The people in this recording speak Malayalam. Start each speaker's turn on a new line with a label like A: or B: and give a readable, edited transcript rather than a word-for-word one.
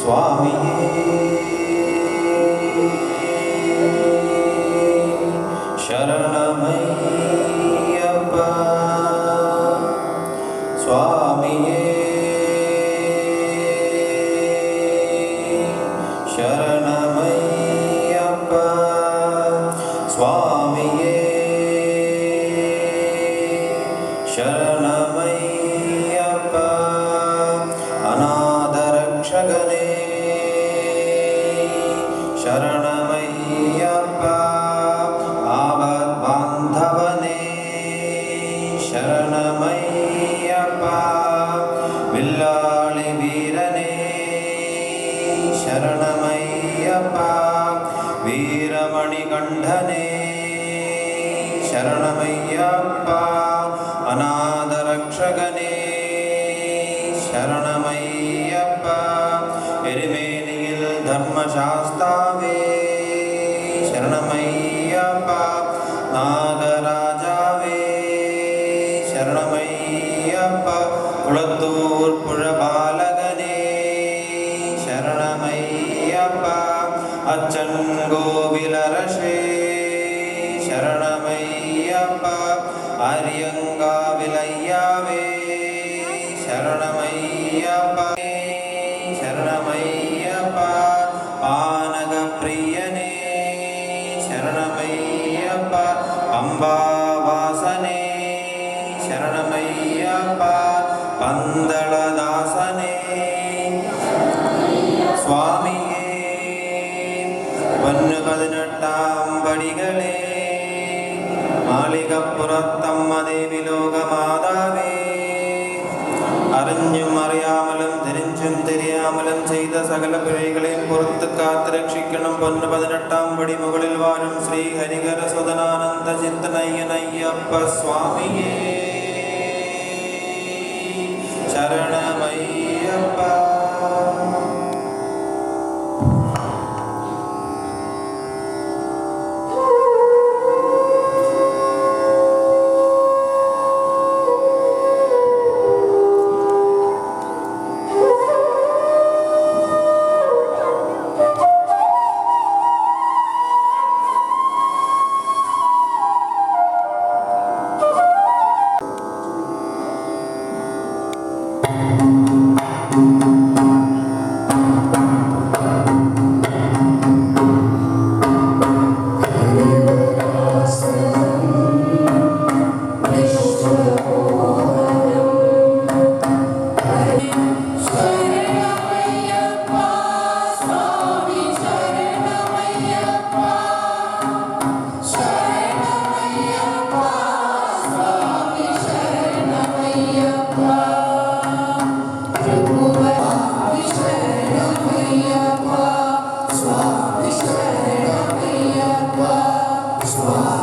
A: സ്വാമിയേ ശരണമയ്യപ്പ സ്വാമിയേ ശരണമയ്യപ്പ സ്വാമിയേ ശരണമയ്യപ്പ അനാഥരക്ഷകനേ ശരണമയ്യപ്പ ആപദ്ബാന്ധവനേ ശരണമയ്യപ്പ വില്ലാളി വീരനേ ശരണമയ്യപ്പ വീരമണികണ്ഠനേ ശരണമയ്യപ്പ അനാഥരക്ഷകനേ ശരണമയ്യപ്പ എരുമേലിയിൽ ധർമ്മശാസ്താവേ ശരണമയ്യപ്പ നാഗരാജാവേ ശരണമയ്യപ്പ കുളത്തൂർ പുഴപാലകനേ ശരണമയ്യപ്പ അച്ഛൻ ഗോവിലരശേ ശരണമയ്യപ്പ അരിയങ്കാവിലയ്യാവേ ശരണമയ്യപ്പ ശരണമയ്യപ്പ പാനകപ്രിയനേ ശരണമയ്യപ്പ പമ്പാവാസനേ ശരണമയ്യപ്പ പന്തളദാസനേ സ്വാമിയേ പൊന്നു 18 പടികളേ മാളികപ്പുറത്തമ്മ ദേവി ലോകമാതാവേ അറിഞ്ഞും അറിയാമലും തിരിഞ്ഞും തിരിയാമലും ചെയ്ത സകല പിഴകളെയും പുറത്ത് കാത്ത് രക്ഷിക്കണം. പൊന്നു 18 പടി മുകളിൽ വാഴും ശ്രീ ഹരിഹര സുതനാനന്ദ ചിത്തനയ്യനയ്യപ്പ സ്വാമിയേ ശരണമയ്യപ്പ.
B: Swami